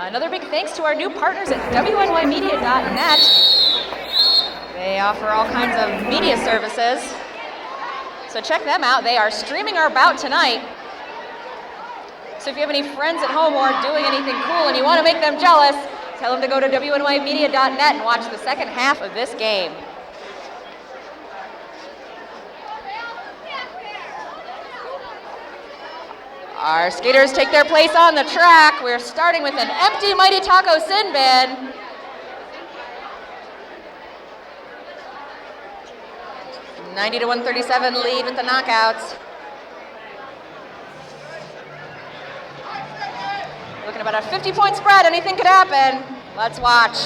Another big thanks to our new partners at WNYmedia.net. They offer all kinds of media services. So check them out. They are streaming our bout tonight. So if you have any friends at home who aren't doing anything cool and you want to make them jealous, tell them to go to WNYmedia.net and watch the second half of this game. Our skaters take their place on the track. We're starting with an empty Mighty Taco sin bin. (90 to 137) lead with the knockouts. Looking about a 50-point spread. Anything could happen. Let's watch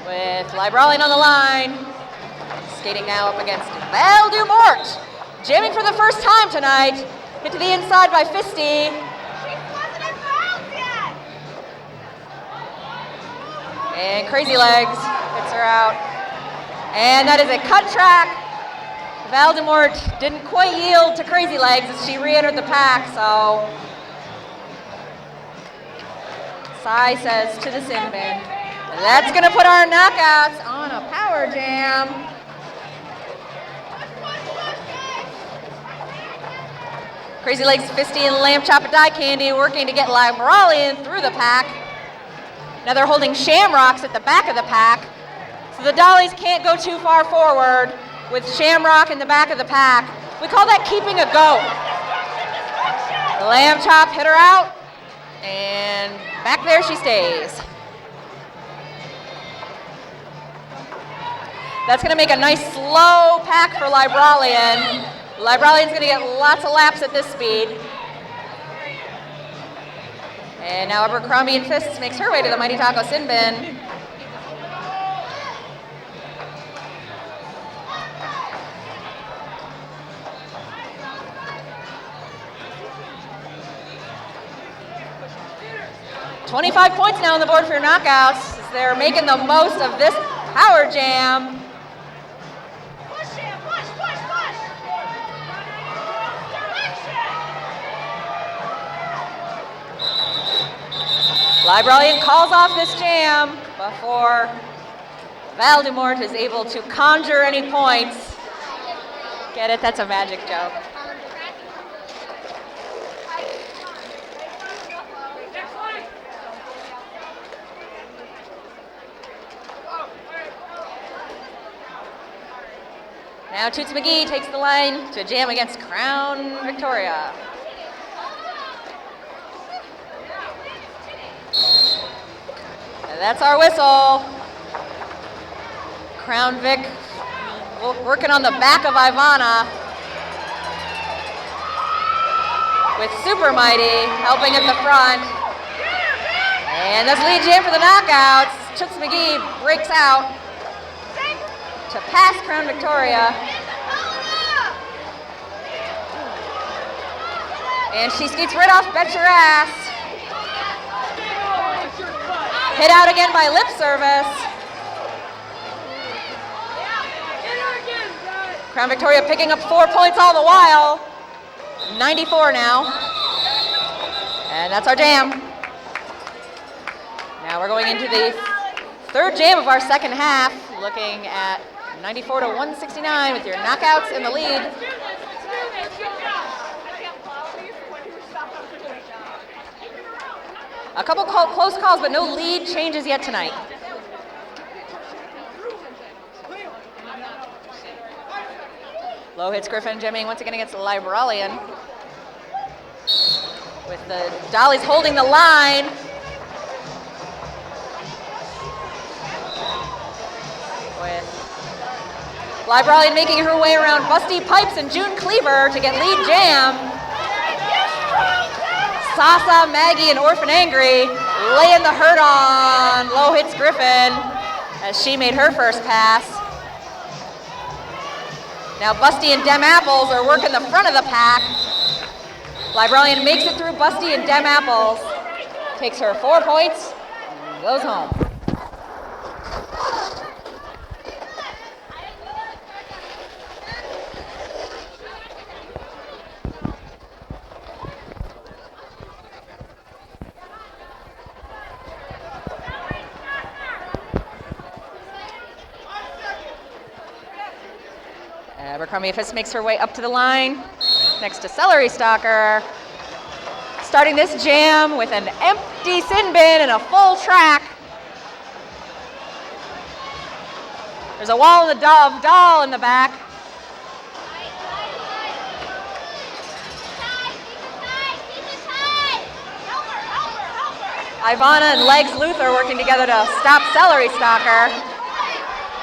with Libralian on the line. Skating now up against Val Dumort. Jamming for the first time tonight. Hit to the inside by Fisty. And Crazy Legs hits her out. And that is a cut track. Val Dumort didn't quite yield to Crazy Legs as she re-entered the pack, so Sai says to the sin bin, that's gonna put our knockouts on a power jam. Crazy Legs, Fisty, and Lamb Chop and Die Candy working to get Libralian through the pack. Now they're holding Shamrocks at the back of the pack, so the Dollies can't go too far forward with Shamrock in the back of the pack. We call that keeping a goat. Lamb Chop hit her out, and back there she stays. That's gonna make a nice slow pack for Libralian. Libralian's going to get lots of laps at this speed. And now Abercrombie and Fists makes her way to the Mighty Taco sin bin. $25 points now on the board for your knockouts as they're making the most of this power jam. Libralian calls off this jam before Val Dumort is able to conjure any points. Get it? That's a magic joke. Now Toots McGee takes the line to jam against Crown Victoria. That's our whistle. Crown Vic working on the back of Ivana with Super Mighty helping at the front. And that's lead jam for the knockouts. Toots McGee breaks out to pass Crown Victoria. And she skates right off Bet Your Ass. Hit out again by Lip Service. Crown Victoria picking up 4 points all the while. 94 now. And that's our jam. Now we're going into the third jam of our second half, looking at 94 to 169 with your knockouts in the lead. A couple close calls, but no lead changes yet tonight. Low hits Griffin, jamming once again against Libralian. With the Dollies holding the line. With Libralian making her way around Busty Pipes and June Cleaver to get lead jam. Sasa, Maggie, and Orphan Angry laying the hurt on Low Hits Griffin as she made her first pass. Now Busty and Dem Apples are working the front of the pack. Libralian makes it through Busty and Dem Apples, takes her 4 points, and goes home. Abercrombie Fist makes her way up to the line next to Celery Stalker. Starting this jam with an empty sin bin and a full track. There's a wall of doll in the back. Ivana and Legs Luther working together to stop Celery Stalker.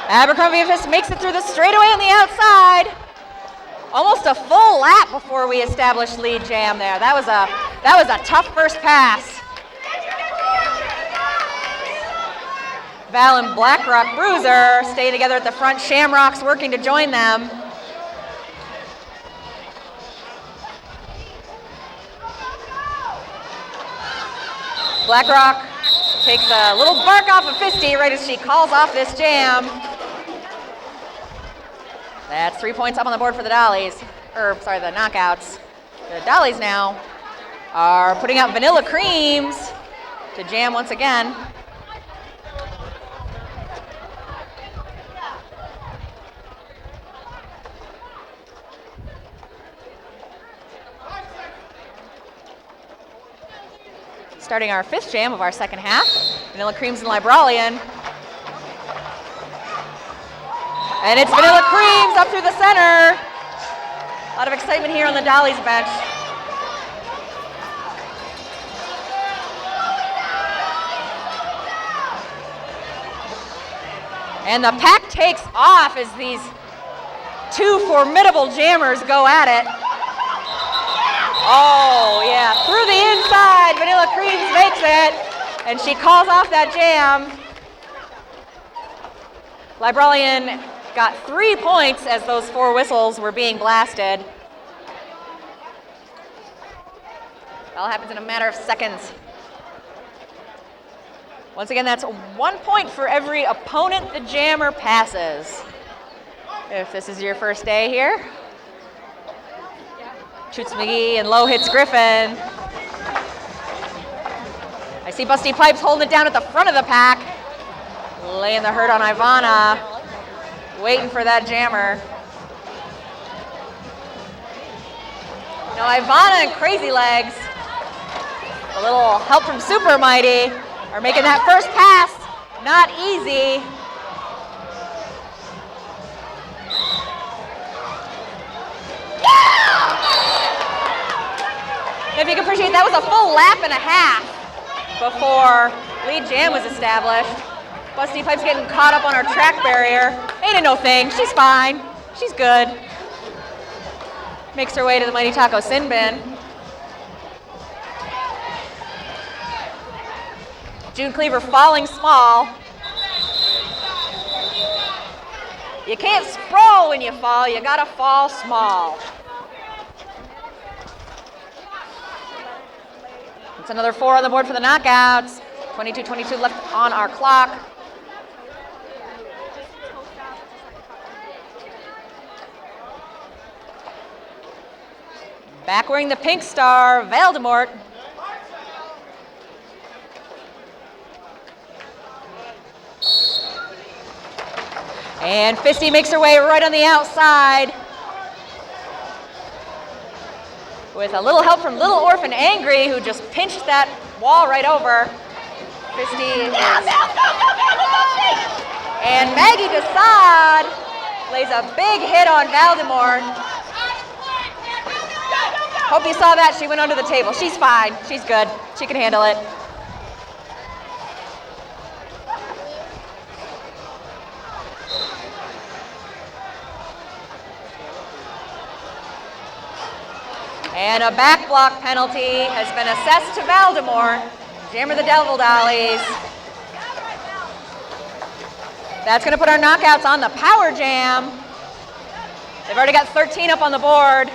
Abercrombie Fist makes it through the straightaway on the outside. Almost a full lap before we established lead jam there. That was a tough first pass. Val and Blackrock Bruiser stay together at the front. Shamrocks working to join them. Blackrock takes a little bark off of Fisty right as she calls off this jam. That's 3 points up on the board for the Dollies. The knockouts. The Dollies now are putting out Vanilla Creams to jam once again. Starting our fifth jam of our second half, Vanilla Creams and Libralian. And it's Vanilla Creams up through the center. A lot of excitement here on the Dollies bench. And the pack takes off as these two formidable jammers go at it. Oh, yeah, through the inside, Vanilla Creams makes it, and she calls off that jam. Libralian got 3 points as those 4 whistles were being blasted. It all happens in a matter of seconds. Once again, that's 1 point for every opponent the jammer passes. If this is your first day here. Shoots McGee and low hits Griffin. I see Busty Pipes holding it down at the front of the pack. Laying the hurt on Ivana. Waiting for that jammer. Now Ivana and Crazy Legs, a little help from Super Mighty, are making that first pass not easy. If you can appreciate, that was a full lap and a half before lead jam was established. Busty Pipes getting caught up on our track barrier. Ain't a no thing, she's fine, she's good. Makes her way to the Mighty Taco Sin Bin. June Cleaver falling small. You can't sprawl when you fall, you gotta fall small. It's another 4 on the board for the knockouts. 22-22 left on our clock. Back wearing the pink star, Valdemort. And Fisty makes her way right on the outside. With a little help from Little Orphan Angry, who just pinched that wall right over. Fisty and Maggie Desaad lays a big hit on Valdemort. Hope you saw that. She went under the table. She's fine. She's good. She can handle it. And a back block penalty has been assessed to Valdemort. Jammer the Devil Dollies. That's going to put our knockouts on the power jam. They've already got 13 up on the board.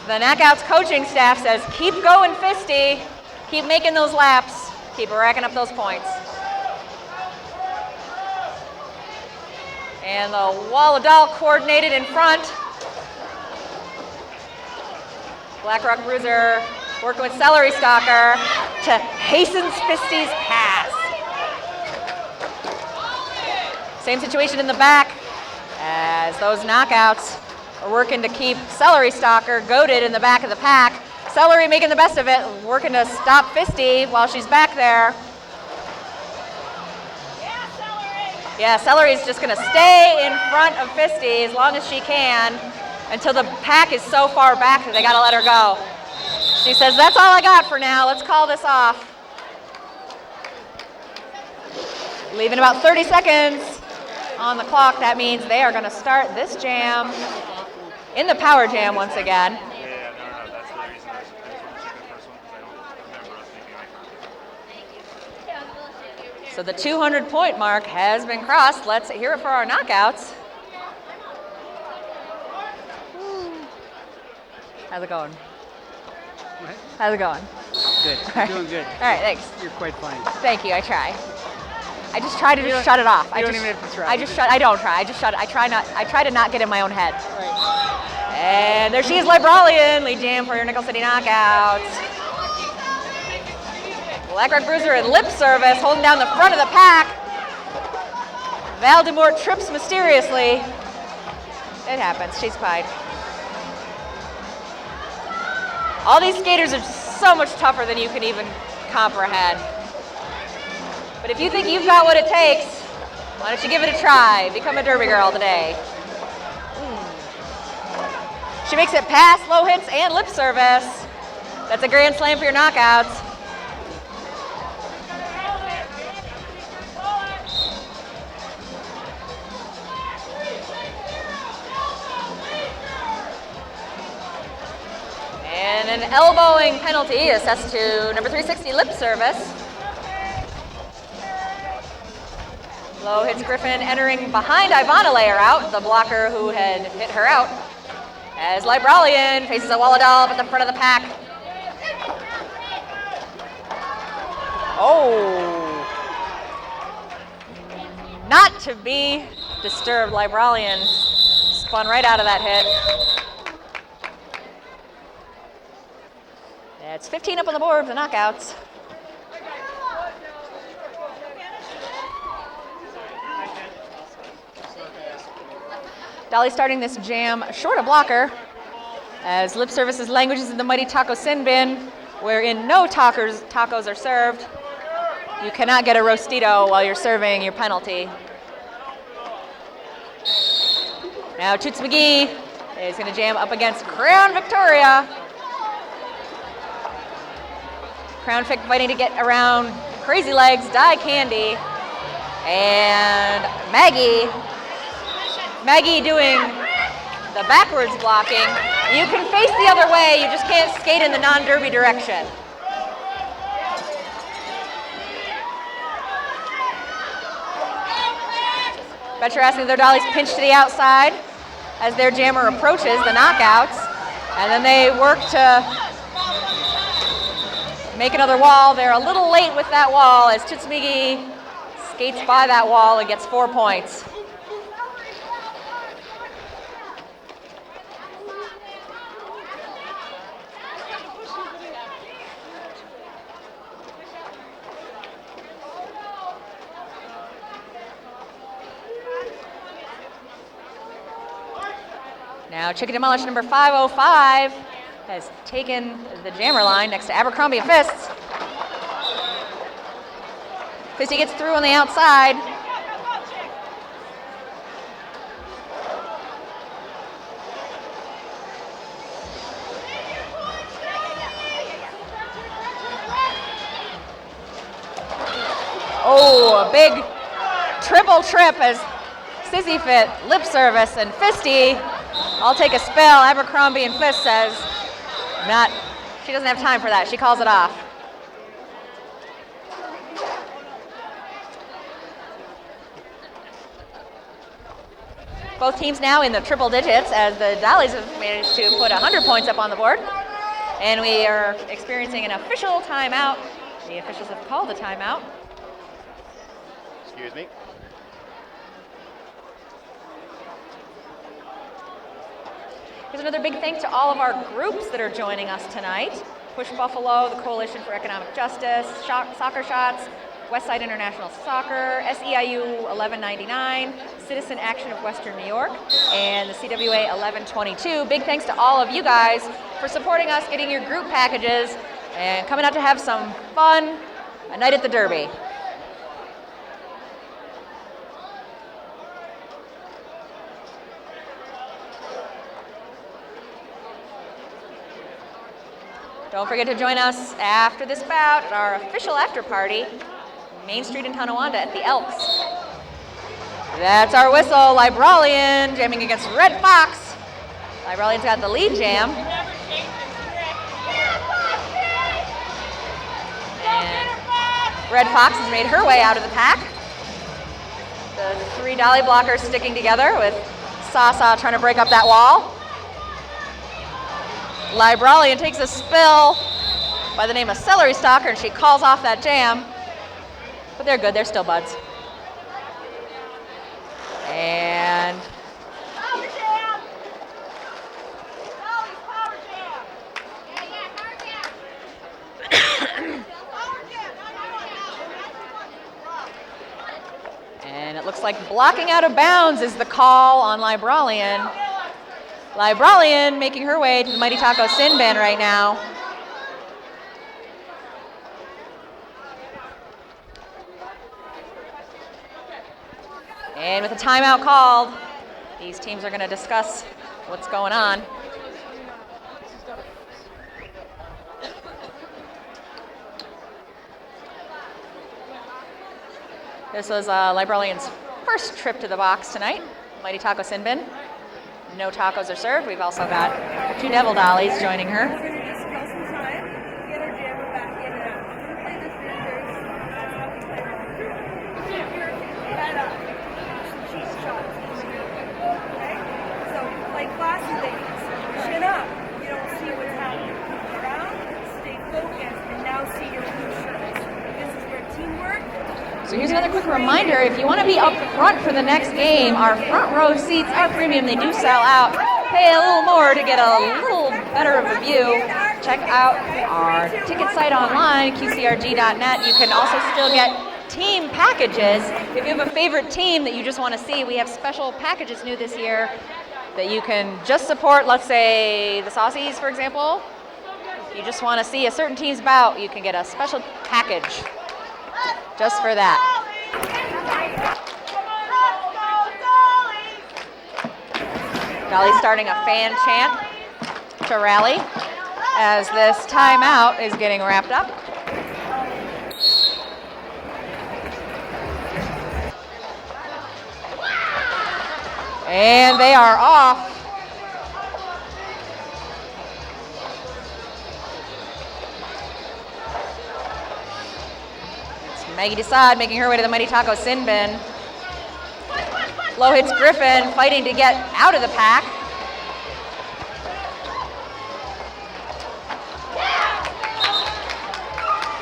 The knockouts coaching staff says, keep going, Fisty. Keep making those laps. Keep racking up those points. And the wall of doll coordinated in front. Blackrock Bruiser working with Celery Stalker to hasten Fisty's pass. Same situation in the back as those knockouts are working to keep Celery Stalker goated in the back of the pack. Celery making the best of it, working to stop Fisty while she's back there. Yeah, Celery's just going to stay in front of Fisty as long as she can until the pack is so far back that they got to let her go. She says, that's all I got for now. Let's call this off. Leaving about 30 seconds on the clock. That means they are going to start this jam in the power jam once again. No, that's the reason I just want to check the first one because I don't remember us thinking So the 200-point mark has been crossed. Let's hear it for our knockouts. How's it going? What? How's it going? Good. You're doing good. All right, thanks. You're quite fine. Thank you. I try. I just try to just shut it off. You don't even have to try. I don't try. I just shut it. I try to not get in my own head. Right. And there she is, Libralian, lead jam for your Nickel City knockouts. Black Rock Bruiser in lip service, holding down the front of the pack. Valdemort trips mysteriously. It happens. She's fine. All these skaters are so much tougher than you can even comprehend. But if you think you've got what it takes, why don't you give it a try? Become a derby girl today. She makes it past low hits and lip service. That's a grand slam for your knockouts. And an elbowing penalty assessed to number 360 lip service. Low hits Griffin entering behind Ivana layer out, the blocker who had hit her out. As Libralian faces a Walladolp at the front of the pack. Oh. Not to be disturbed, Libralian spun right out of that hit. It's 15 up on the board for the knockouts. Dolly starting this jam short of blocker as lip services languages in the mighty taco sin bin, wherein no tacos are served. You cannot get a rostito while you're serving your penalty. Now Toots McGee is going to jam up against Crown Victoria. Crown Vic fighting to get around Crazy Legs, Die Candy, and Maggie doing the backwards blocking. You can face the other way, you just can't skate in the non-derby direction. Bet you're asking their dollies pinch to the outside as their jammer approaches the knockouts. And then they work to make another wall. They're a little late with that wall as Titsumigi skates by that wall and gets 4 points. Now Chicken Demolish number 505 has taken the jammer line next to Abercrombie and Fists. Fisty gets through on the outside. Oh, a big triple trip as Sissy Fit, lip service, and Fisty. I'll take a spell. Abercrombie and Fist says, she doesn't have time for that. She calls it off. Both teams now in the triple digits as the Dollies have managed to put 100 points up on the board. And we are experiencing an official timeout. The officials have called a timeout. Excuse me. Here's another big thanks to all of our groups that are joining us tonight. Push Buffalo, the Coalition for Economic Justice, Soccer Shots, Westside International Soccer, SEIU 1199, Citizen Action of Western New York, and the CWA 1122. Big thanks to all of you guys for supporting us, getting your group packages, and coming out to have some fun, a night at the Derby. Don't forget to join us after this bout at our official after party, Main Street in Tonawanda at the Elks. That's our whistle. Libralian jamming against Red Fox. Libralian's got the lead jam. And Red Fox has made her way out of the pack. The three dolly blockers sticking together with Sasa trying to break up that wall. Libralian takes a spill by the name of Celery Stalker, and she calls off that jam. But they're good, they're still buds. And Power jam! Dollis, power jam! Yeah, power jam! Power jam! and it looks like blocking out of bounds is the call on Libralian. Libralian making her way to the Mighty Taco Sin Bin right now. And with a timeout called, these teams are going to discuss what's going on. This was Libralian's first trip to the box tonight, Mighty Taco Sin Bin. No tacos are served. We've also got two Devil Dollies joining her. So here's another quick reminder, if you want to be up front for the next game, our front row seats are premium. They do sell out. Pay a little more to get a little better of a view. Check out our ticket site online, qcrg.net. You can also still get team packages. If you have a favorite team that you just want to see, we have special packages new this year that you can just support, let's say the Saucies, for example. If you just want to see a certain team's bout, you can get a special package just for that. Dolly's starting a fan chant to rally as this timeout is getting wrapped up. And they are off. Maggie Desad making her way to the Mighty Taco Sin Bin. Low hits Griffin, fighting to get out of the pack.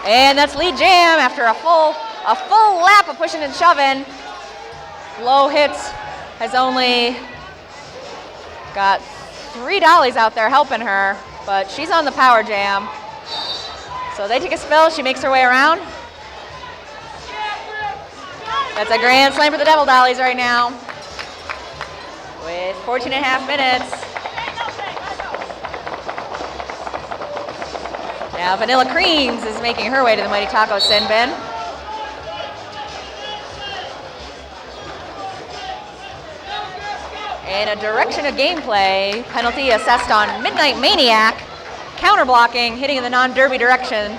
And that's lead jam after a full lap of pushing and shoving. Low hits has only got 3 dollies out there helping her, but she's on the power jam. So they take a spill, she makes her way around. That's a grand slam for the Devil Dollies right now with 14 and a half minutes. Now Vanilla Creams is making her way to the Mighty Taco Sin Bin. And a direction of gameplay penalty assessed on Midnight Maniac. Counter blocking, hitting in the non-derby direction.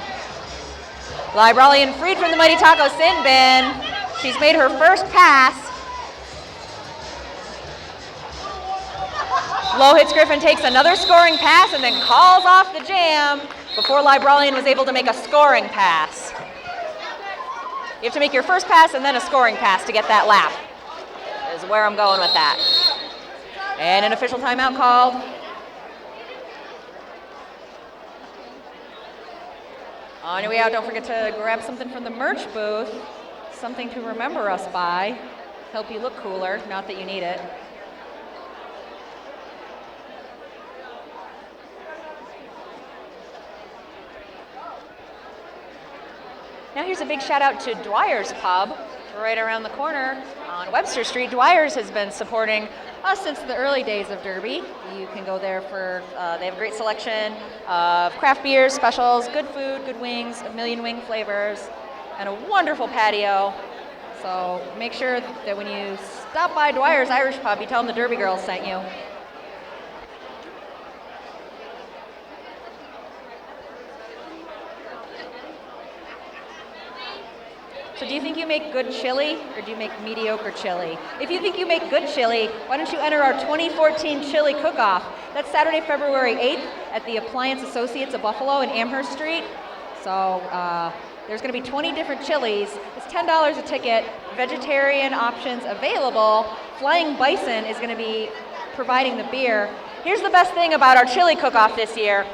Libralian freed from the Mighty Taco Sin Bin. She's made her first pass. Low hits Griffin takes another scoring pass and then calls off the jam before Libralian was able to make a scoring pass. You have to make your first pass and then a scoring pass to get that lap, is where I'm going with that. And an official timeout called. On your way out, don't forget to grab something from the merch booth. Something to remember us by, help you look cooler, not that you need it. Now here's a big shout out to Dwyer's Pub, right around the corner on Webster Street. Dwyer's has been supporting us since the early days of Derby. You can go there for, they have a great selection of craft beers, specials, good food, good wings, a million wing flavors, and a wonderful patio. So make sure that when you stop by Dwyer's Irish Pub, you tell them the Derby Girls sent you. So do you think you make good chili, or do you make mediocre chili? If you think you make good chili, why don't you enter our 2014 Chili Cook-Off? That's Saturday, February 8th at the Appliance Associates of Buffalo in Amherst Street. So there's going to be 20 different chilies. It's $10 a ticket, vegetarian options available. Flying Bison is going to be providing the beer. Here's the best thing about our Chili Cook-Off this year,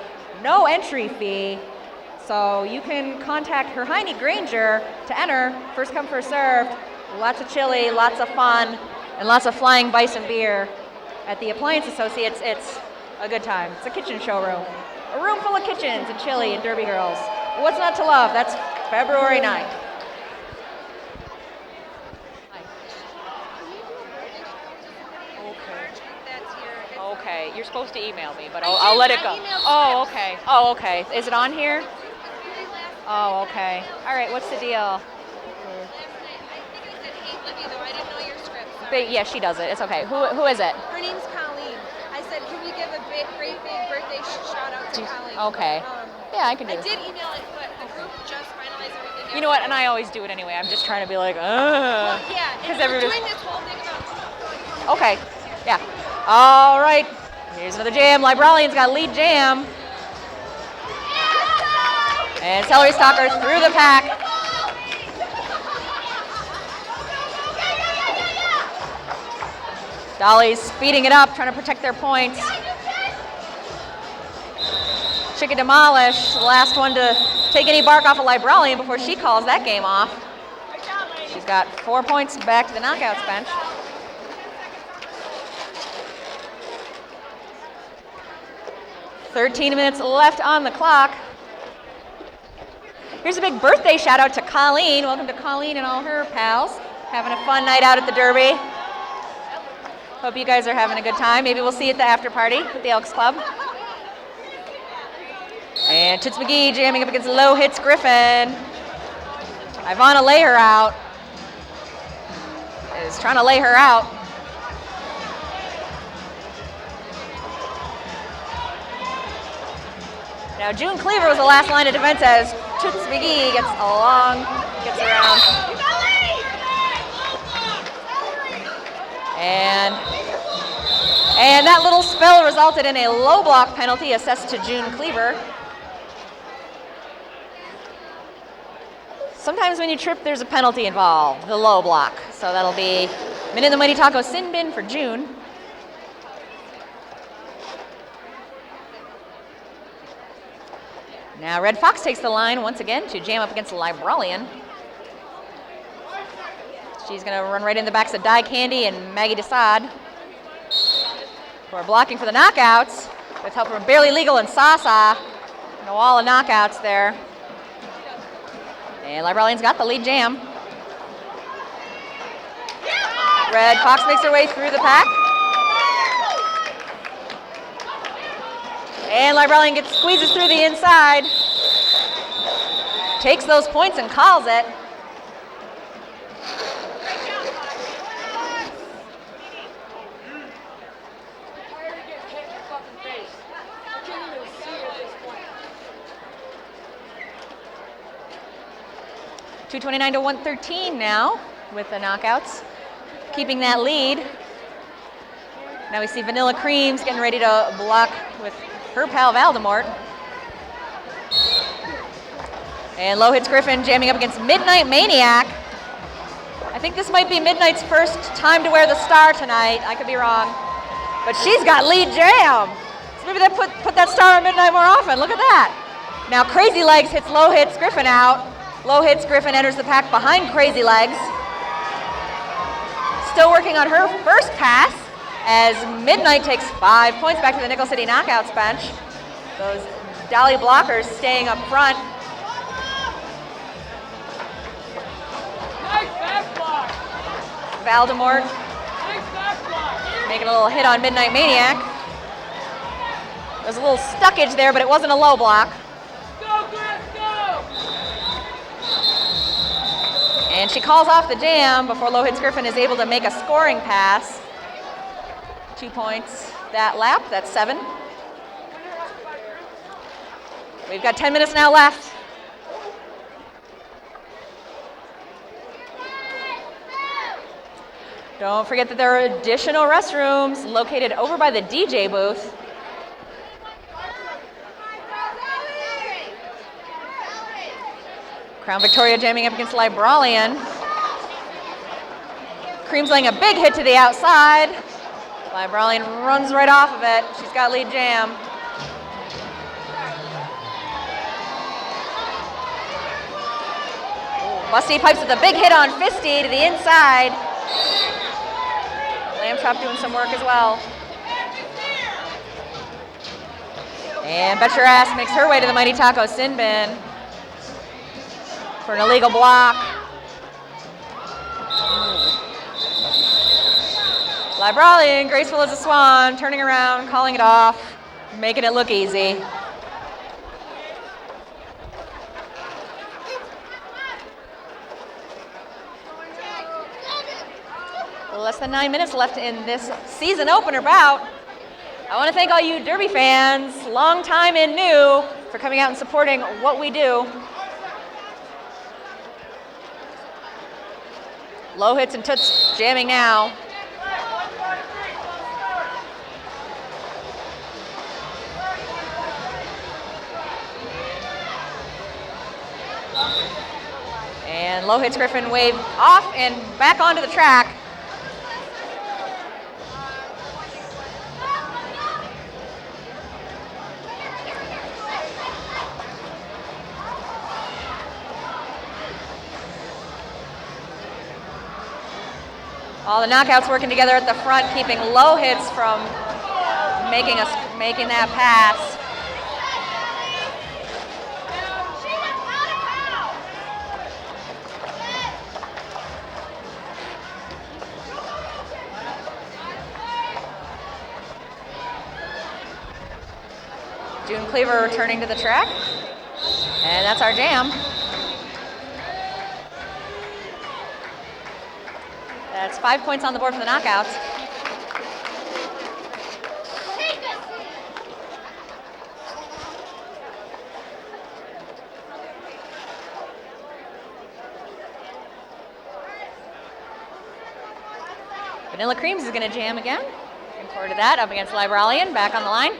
no entry fee. So you can contact Hermione Granger to enter, first come, first served. Lots of chili, lots of fun, and lots of Flying Bison beer. At the Appliance Associates, it's a good time. It's a kitchen showroom. A room full of kitchens and chili and Derby Girls. What's not to love? That's February 9th. Okay, you're supposed to email me, but I'll let it go. Oh, okay. Oh, okay. Is it on here? Oh, okay. All right, what's the deal? But yeah, she does it. It's okay. Who is it? Her name's Colleen. I said, can we give a great big birthday shout out to Colleen? Okay. Yeah, I can do I it. did email it, but the group just finalized everything. You know what? And I always do it anyway. I'm just trying to be like, Well, yeah, because and we're everybody's. doing this whole thing about. Okay. Yeah. All right. Here's another jam. Librarian's got lead jam. And Celery Stalkers through the pack. Dollis speeding it up, trying to protect their points. Chicken Demolish, the last one to take any bark off a Librarian before she calls that game off. She's got 4 points back to the knockouts bench. "13 minutes left on the clock. Here's a big birthday shout out to Colleen. Welcome to Colleen and all her pals. Having a fun night out at the Derby. Hope you guys are having a good time. Maybe we'll see you at the after party at the Elks Club. And Toots McGee jamming up against Low Hits Griffin. Ivana lay her out. Is trying to lay her out. Now June Cleaver was the last line of defense as Toots McGee gets around. And that little spell resulted in a low block penalty assessed to June Cleaver. Sometimes when you trip, there's a penalty involved, the low block. So that'll be Minute in the Mighty Taco sin bin for June. Now Red Fox takes the line once again to jam up against Librarian. She's going to run right in the backs of Di Candy and Maggie Desad, who are blocking for the knockouts with help from Barely Legal and Sasa. And a wall of knockouts there. And Librarian's got the lead jam. Red Fox makes her way through the pack. And Librarian squeezes through the inside. Takes those points and calls it. .229 to 113 now with the knockouts, keeping that lead. Now we see Vanilla Creams getting ready to block with her pal Valdemort. And Low Hits Griffin jamming up against Midnight Maniac. I think this might be Midnight's first time to wear the star tonight. I could be wrong. But she's got lead jam. So maybe they put that star on Midnight more often. Look at that. Now Crazy Legs hits Low Hits Griffin out. Low Hits Griffin enters the pack behind Crazy Legs. Still working on her first pass as Midnight takes 5 points back to the Nickel City Knockouts bench. Those Dolly blockers staying up front. Valdemort making a little hit on Midnight Maniac. There's a little stuckage there, but it wasn't a low block. And she calls off the jam before Low Hits Griffin is able to make a scoring pass. 2 points that lap, that's 7. We've got 10 minutes now left. Don't forget that there are additional restrooms located over by the DJ booth. Crown Victoria jamming up against Libralian. Cream's laying a big hit to the outside. Libralian runs right off of it. She's got lead jam. Busty pipes with a big hit on Fisty to the inside. Lamb Chop doing some work as well. And Bet Your Ass makes her way to the Mighty Taco Sin Bin for an illegal block. Libralian, graceful as a swan, turning around, calling it off, making it look easy. Less than 9 minutes left in this season opener bout. I want to thank all you Derby fans, long time and new, for coming out and supporting what we do. Low Hits and Toots jamming now. And Low Hits Griffin wave off and back onto the track. All the knockouts working together at the front, keeping Low Hits from making that pass. June Cleaver returning to the track. And that's our jam. That's 5 points on the board for the knockouts. Vanilla Creams is going to jam again. Looking forward to that. Up against Libralian, back on the line.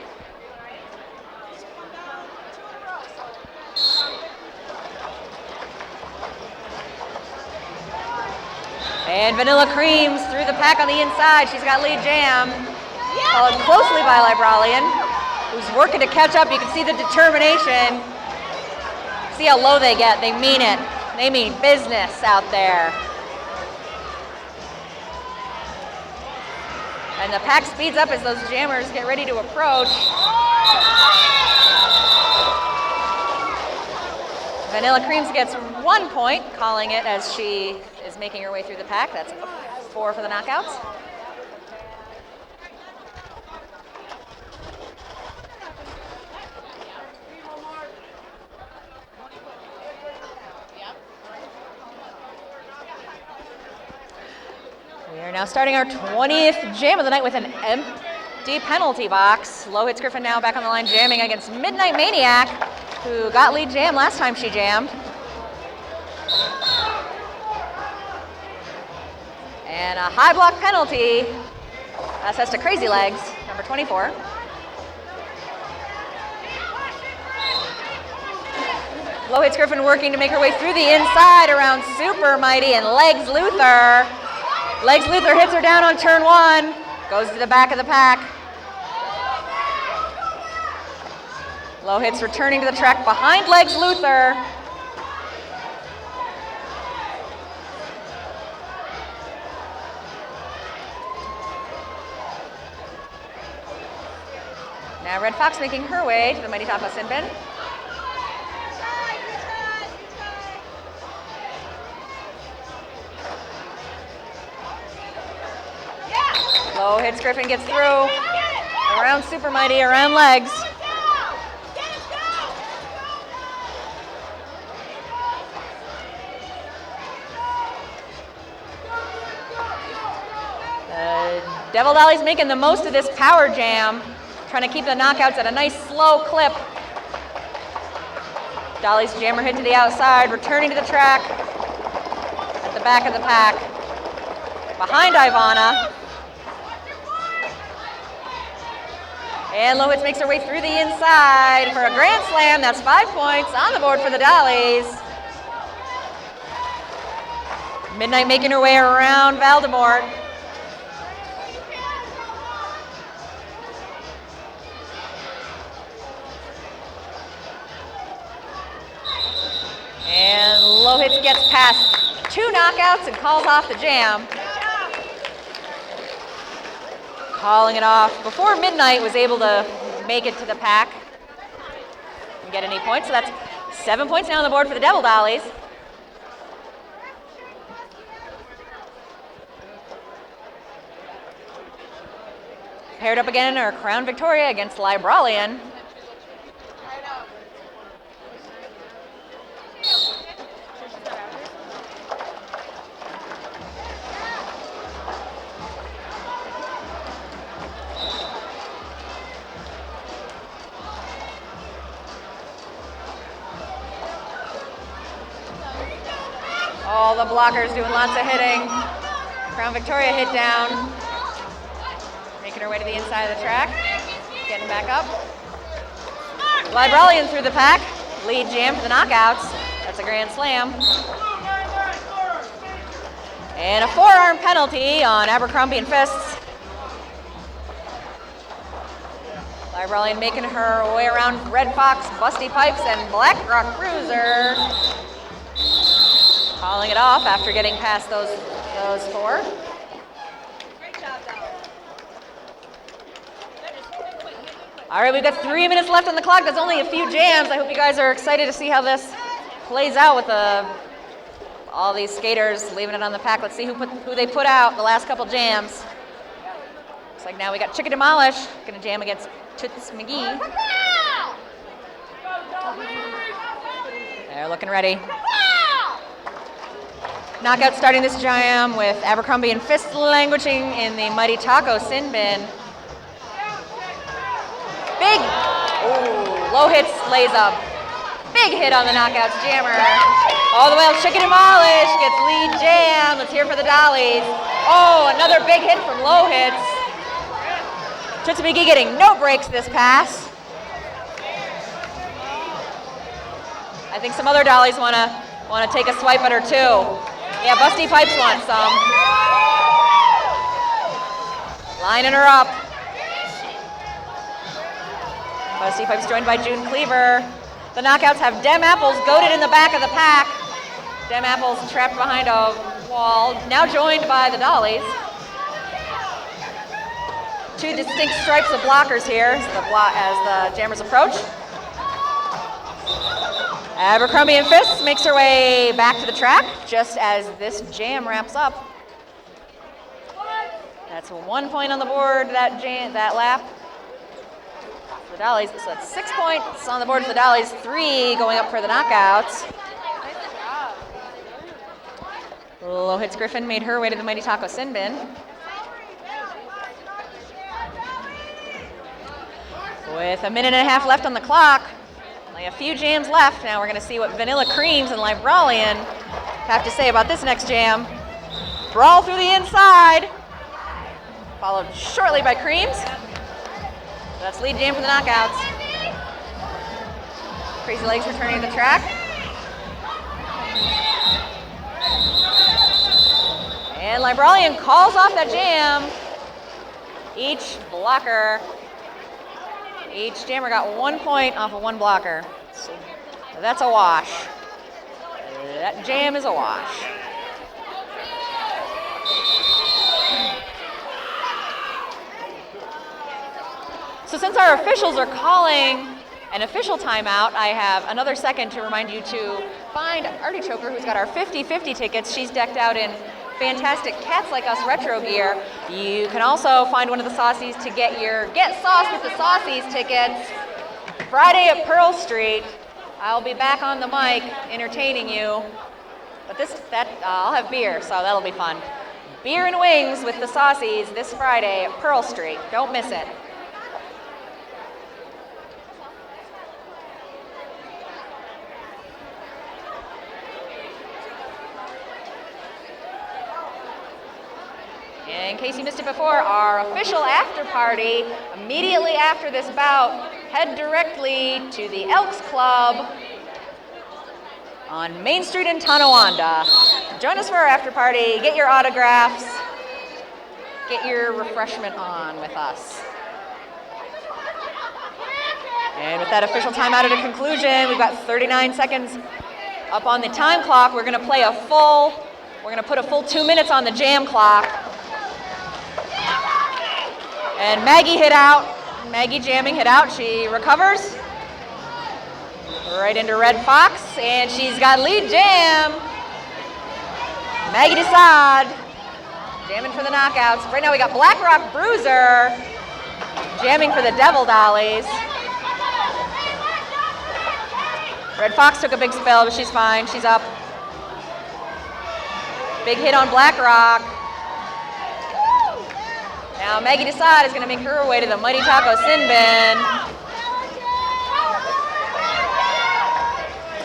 And Vanilla Creams through the pack on the inside. She's got lead jam. Followed closely by Libralian, who's working to catch up. You can see the determination. See how low they get. They mean it. They mean business out there. And the pack speeds up as those jammers get ready to approach. Vanilla Creams gets 1 point, calling it as she is making her way through the pack. That's 4 for the knockouts. We are now starting our 20th jam of the night with an empty penalty box. Low Hits Griffin now back on the line jamming against Midnight Maniac, who got lead jam last time she jammed. And a high block penalty. That's to Crazy Legs, number 24. Low Hits Griffin working to make her way through the inside around Super Mighty and Legs Luther. Legs Luther hits her down on turn 1. Goes to the back of the pack. Low Hits returning to the track behind Legs Luther. Now Red Fox making her way to the Mighty Taco Sin Bin. Low hits Griffin, gets through. Around Super Mighty, around legs. Devil Dolly's making the most of this power jam, trying to keep the knockouts at a nice slow clip. Dolly's jammer hit to the outside, returning to the track at the back of the pack. Behind Ivana. And Low hits makes her way through the inside for a grand slam. That's 5 points on the board for the Dollies. Midnight making her way around Valdemort. And Low hits gets past 2 knockouts and calls off the jam. Calling it off before Midnight was able to make it to the pack and get any points. So that's 7 points now on the board for the Devil Dollies. Paired up again in our Crown Victoria against Libralian. All the blockers doing lots of hitting. Crown Victoria hit down. Making her way to the inside of the track. Getting back up. Libralian through the pack. Lead jam for the knockouts. That's a grand slam. And a forearm penalty on Abercrombie and Fists. Libralian making her way around Red Fox, Busty Pipes, and Black Rock Cruiser. Calling it off after getting past those 4. Great job, Dolly. All right, we've got 3 minutes left on the clock. That's only a few jams. I hope you guys are excited to see how this plays out with all these skaters leaving it on the pack. Let's see who they put out the last couple jams. Looks like now we got Chicka Demolish gonna jam against Toots McGee. They're looking ready. Knockout starting this jam with Abercrombie and Fist languishing in the Mighty Taco Sin Bin. Big, low hits, lays up. Big hit on the knockouts jammer. All the way out, Chicka Demolish gets lead jam. Let's hear for the Dollies. Oh, another big hit from low hits. Toots McGee getting no breaks this pass. I think some other Dollies wanna take a swipe at her too. Yeah, Busty Pipes wants some. Lining her up. Busty Pipes joined by June Cleaver. The knockouts have Dem Apples goaded in the back of the pack. Dem Apples trapped behind a wall, now joined by the Dollies. 2 distinct stripes of blockers here as the jammers approach. Abercrombie and Fists makes her way back to the track just as this jam wraps up. That's 1 point on the board, that lap. For the Dollies, so that's 6 points on the board for the Dollies, 3 going up for the knockouts. Low hits Griffin made her way to the Mighty Taco Sin Bin. With a minute and a half left on the clock, only a few jams left. Now we're going to see what Vanilla Creams and Libralian have to say about this next jam. Brawl through the inside, followed shortly by Creams. That's lead jam for the knockouts. Crazy Legs returning to the track. And Libralian calls off that jam. Each jammer got 1 point off of 1 blocker. So that's a wash. That jam is a wash. So since our officials are calling an official timeout, I have another second to remind you to find Artie Choker, who's got our 50-50 tickets. She's decked out in fantastic Cats Like Us retro gear. You can also find one of the Saucies to get your Get Sauce with the Saucies tickets Friday at Pearl Street. I'll be back on the mic entertaining you, but I'll have beer, so that'll be fun. Beer and wings with the Saucies this Friday at Pearl Street. Don't miss it. In case you missed it before, our official after party, immediately after this bout, head directly to the Elks Club on Main Street in Tonawanda. Join us for our after party, get your autographs, get your refreshment on with us. And with that official timeout at a conclusion, we've got 39 seconds up on the time clock. We're gonna put a full 2 minutes on the jam clock. And Maggie jamming hit out. She recovers right into Red Fox, and she's got lead jam. Maggie Desad jamming for the knockouts. Right now we got Black Rock Bruiser jamming for the Devil Dollies. Red Fox took a big spill, but she's fine. She's up. Big hit on Black Rock. Now Maggie Desad is going to make her way to the Mighty Taco Sin Bin.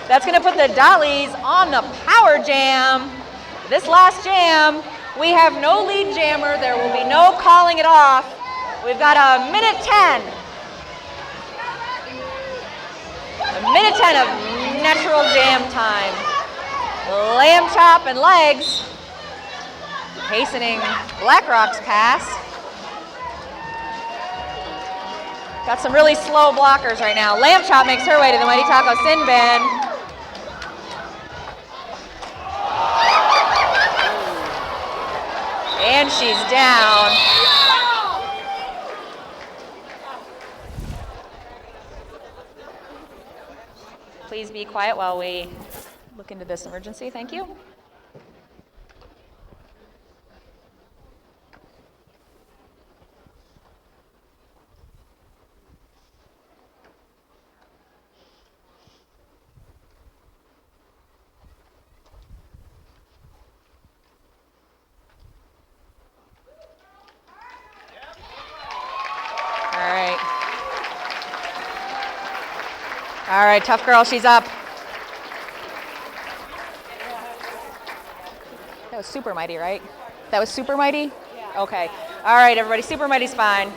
That's going to put the Dollies on the power jam. This last jam, we have no lead jammer. There will be no calling it off. We've got a minute 10. A minute 10 of natural jam time. Lamb chop and legs hastening Blackrock's pass. Got some really slow blockers right now. Lamb chop makes her way to the Mighty Taco Sin Bin. And she's down. Please be quiet while we look into this emergency. Thank you. All right, tough girl, she's up. That was Super Mighty, right? That was Super Mighty? Yeah. Okay. All right, everybody, Super Mighty's fine.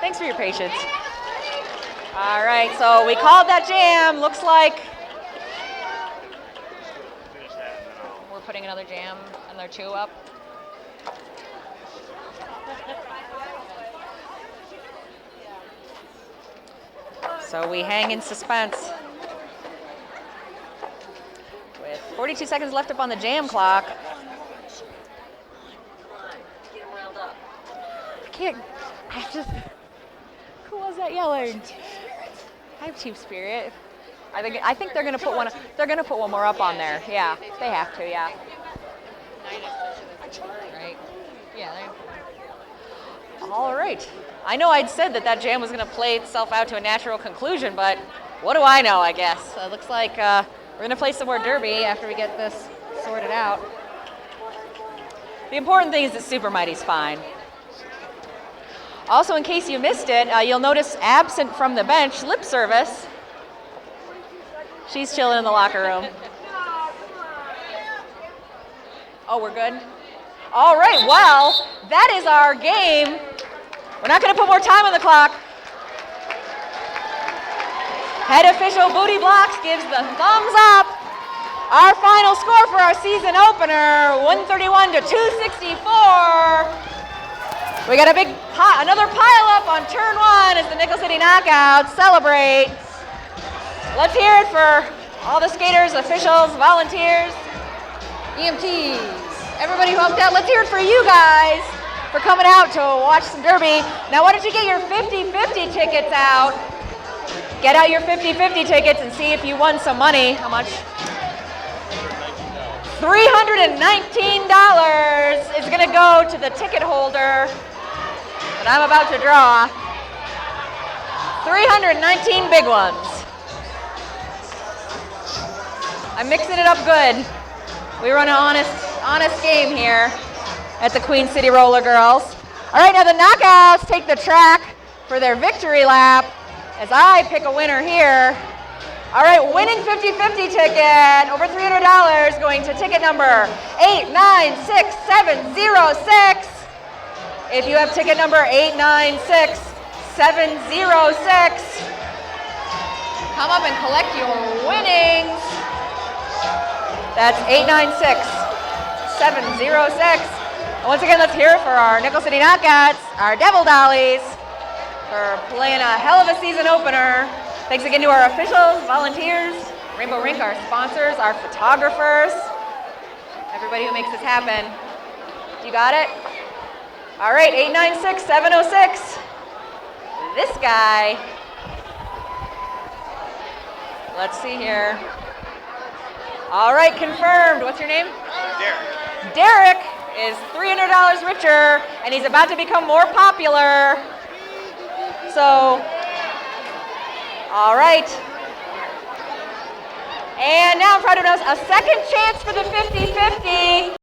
Thanks for your patience. All right, so we called that jam. Looks like we're putting another jam, another two up. So we hang in suspense. With 42 seconds left up on the jam clock. Who was that yelling? I have Team Spirit. I think they're gonna put one. They're gonna put one more up on there. Yeah, they have to. Yeah. Right. Yeah. All right. I know I'd said that jam was going to play itself out to a natural conclusion, but what do I know, I guess. It looks like we're going to play some more derby after we get this sorted out. The important thing is that Super Mighty's fine. Also, in case you missed it, you'll notice absent from the bench, Lip Service. She's chilling in the locker room. Oh, we're good? All right, well, that is our game. We're not going to put more time on the clock. Head official Booty Blocks gives the thumbs up. Our final score for our season opener, 131 to 264. We got another pile up on turn one as the Nickel City Knockouts celebrate. Let's hear it for all the skaters, officials, volunteers, EMTs, everybody who helped out. Let's hear it for you guys for coming out to watch some derby. Now why don't you get your 50-50 tickets out? Get out your 50-50 tickets and see if you won some money. How much? $319 is going to go to the ticket holder that I'm about to draw. 319 big ones. I'm mixing it up good. We run an honest game here at the Queen City Roller Girls. All right, now the knockouts take the track for their victory lap as I pick a winner here. All right, winning 50-50 ticket, over $300 going to ticket number 896706. If you have ticket number 896706, come up and collect your winnings. That's 896706. And once again, let's hear it for our Nickel City Knockouts, our Devil Dollies, for playing a hell of a season opener. Thanks again to our officials, volunteers, Rainbow Rink, our sponsors, our photographers, everybody who makes this happen. You got it? All right, 896706. This guy. Let's see here. All right, confirmed. What's your name? Derek. Derek is $300 richer, and he's about to become more popular. So, all right. And now I'm proud to announce a second chance for the 50-50.